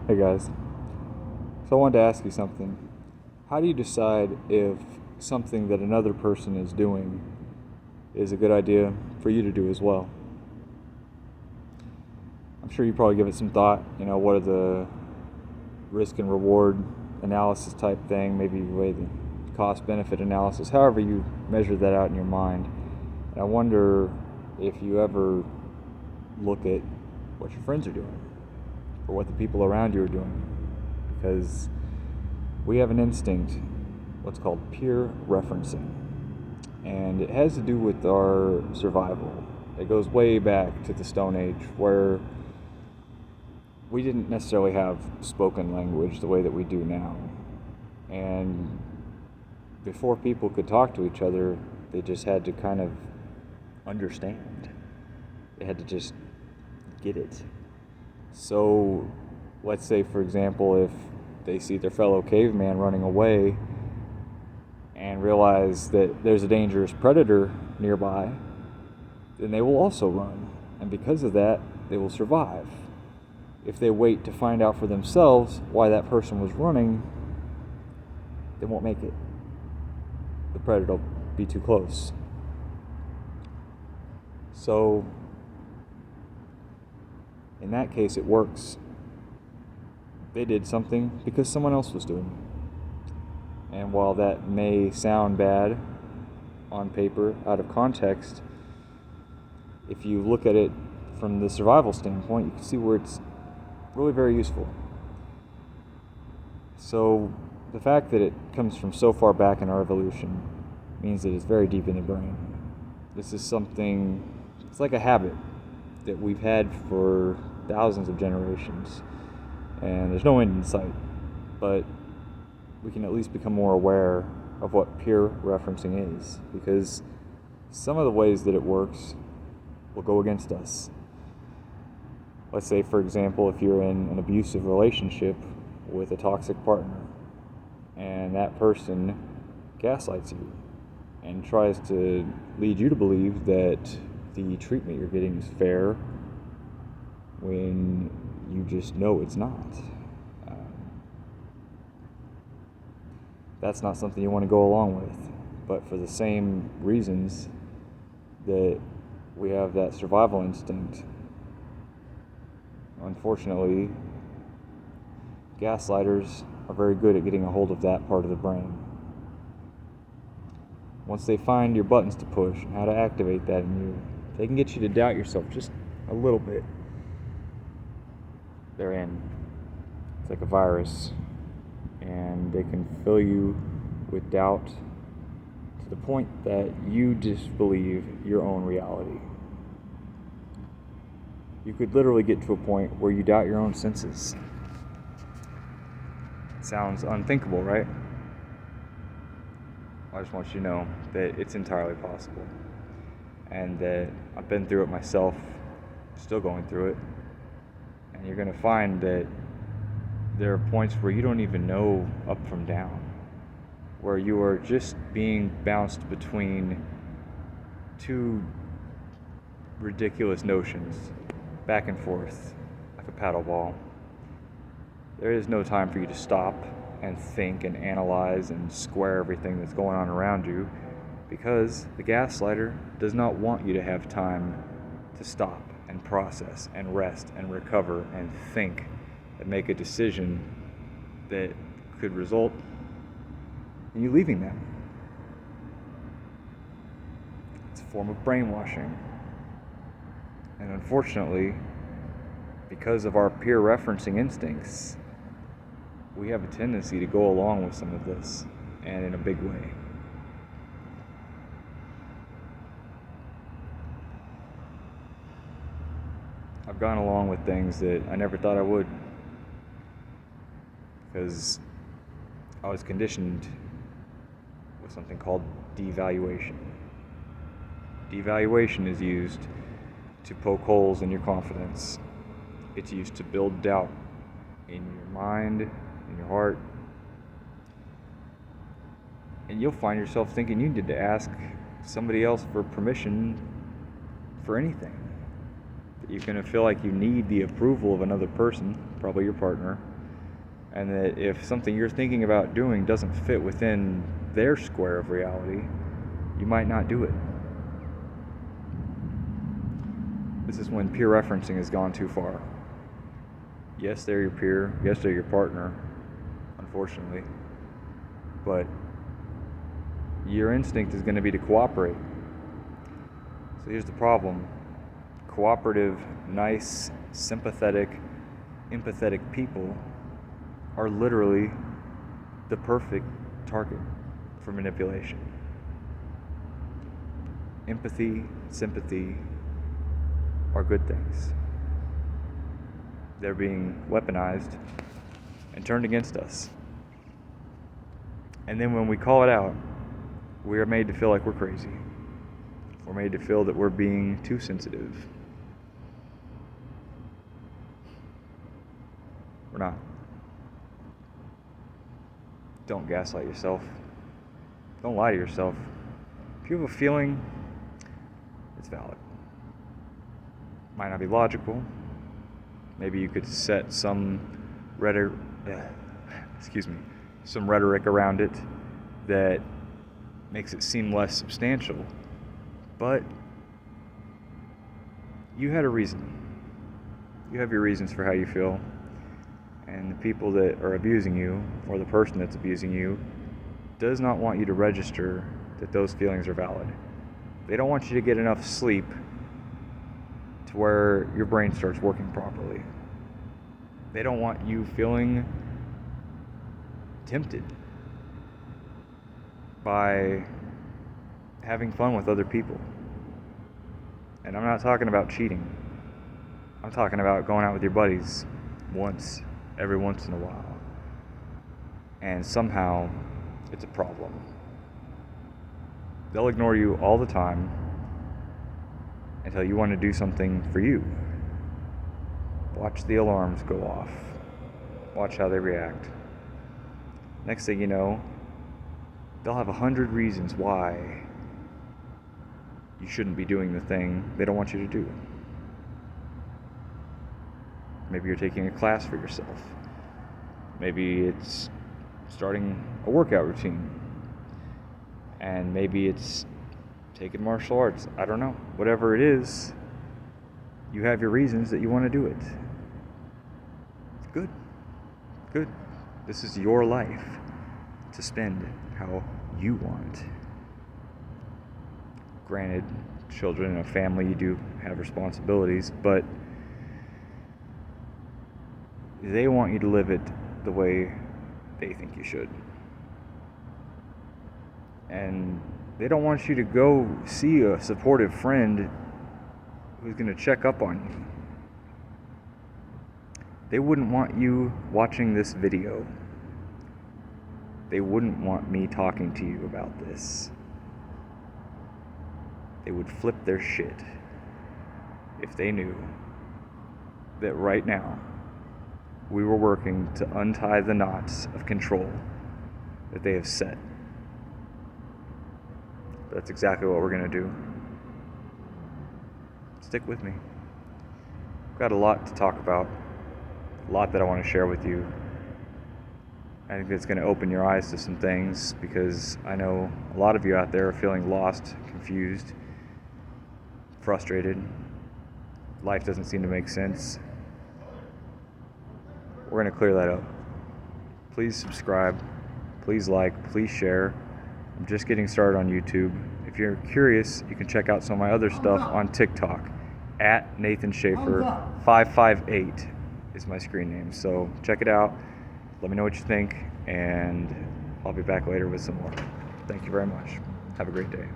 Hey guys, so I wanted to ask you something. How do you decide if something that another person is doing is a good idea for you to do as well? I'm sure you probably give it some thought. What are the risk and reward analysis type thing, maybe the way the cost benefit analysis, however you measure that out in your mind. And I wonder if you ever look at what your friends are doing or what the people around you are doing. Because we have an instinct, what's called peer referencing, and it has to do with our survival. It goes way back to the Stone Age, where we didn't necessarily have spoken language the way that we do now. And before people could talk to each other, they just had to kind of understand. They had to just get it. So let's say, for example, if they see their fellow caveman running away and realize that there's a dangerous predator nearby, then they will also run. And because of that, they will survive. If they wait to find out for themselves why that person was running, they won't make it. The predator will be too close. So, in that case, it works. They did something because someone else was doing it. And while that may sound bad on paper, out of context, if you look at it from the survival standpoint, you can see where it's really very useful. So the fact that it comes from so far back in our evolution means that it's very deep in the brain. This is something, it's like a habit that we've had for thousands of generations, and there's no end in sight, but we can at least become more aware of what peer referencing is, because some of the ways that it works will go against us. Let's say, for example, if you're in an abusive relationship with a toxic partner, and that person gaslights you and tries to lead you to believe that the treatment you're getting is fair when you just know it's not. That's not something you want to go along with. But for the same reasons that we have that survival instinct, unfortunately, gaslighters are very good at getting a hold of that part of the brain. Once they find your buttons to push and how to activate that in you, they can get you to doubt yourself just a little bit. They're in. It's like a virus, and they can fill you with doubt to the point that you disbelieve your own reality. You could literally get to a point where you doubt your own senses. Sounds unthinkable, right? I just want you to know that it's entirely possible, and that I've been through it myself, still going through it, and you're going to find that there are points where you don't even know up from down, where you are just being bounced between two ridiculous notions, back and forth, like a paddle ball. There is no time for you to stop and think and analyze and square everything that's going on around you, because the gaslighter does not want you to have time to stop and process and rest and recover and think and make a decision that could result in you leaving them. It's a form of brainwashing. And unfortunately, because of our peer referencing instincts, we have a tendency to go along with some of this, and in a big way. I've gone along with things that I never thought I would, because I was conditioned with something called devaluation. Devaluation is used to poke holes in your confidence. It's used to build doubt in your mind, in your heart. And you'll find yourself thinking you need to ask somebody else for permission for anything. You're going to feel like you need the approval of another person, probably your partner, And that if something you're thinking about doing doesn't fit within their square of reality, you might not do it. This is when peer referencing has gone too far. Yes, they're your peer. Yes, they're your partner, unfortunately. But your instinct is going to be to cooperate. So here's the problem. Cooperative, nice, sympathetic, empathetic people are literally the perfect target for manipulation. Empathy, sympathy are good things. They're being weaponized and turned against us. And then when we call it out, we are made to feel like we're crazy. We're made to feel that we're being too sensitive. We're not. Don't gaslight yourself. Don't lie to yourself. If you have a feeling, it's valid. Might not be logical. Maybe you could set some rhetoric around it that makes it seem less substantial. But you had a reason. You have your reasons for how you feel. And the people that are abusing you, or the person that's abusing you, does not want you to register that those feelings are valid. They don't want you to get enough sleep to where your brain starts working properly. They don't want you feeling tempted by having fun with other people. And I'm not talking about cheating. I'm talking about going out with your buddies every once in a while. And somehow it's a problem. They'll ignore you all the time until you want to do something for you. Watch the alarms go off. Watch how they react. Next thing you know, they'll have 100 reasons why you shouldn't be doing the thing they don't want you to do. Maybe you're taking a class for yourself. Maybe it's starting a workout routine. And maybe it's taking martial arts. I don't know. Whatever it is, you have your reasons that you want to do it. Good. Good. This is your life to spend how you want. Granted, children and a family, you do have responsibilities, but they want you to live it the way they think you should. And they don't want you to go see a supportive friend who's going to check up on you. They wouldn't want you watching this video. They wouldn't want me talking to you about this. They would flip their shit if they knew that right now we were working to untie the knots of control that they have set. But that's exactly what we're going to do. Stick with me. I've got a lot to talk about, a lot that I want to share with you. I think it's going to open your eyes to some things, because I know a lot of you out there are feeling lost, confused, frustrated. Life doesn't seem to make sense. We're going to clear that up. Please subscribe, please like, please share. I'm just getting started on YouTube. If you're curious, you can check out some of my other stuff on TikTok. At Nathan Schaefer 558 is my screen name. So check it out. Let me know what you think, and I'll be back later with some more. Thank you very much. Have a great day.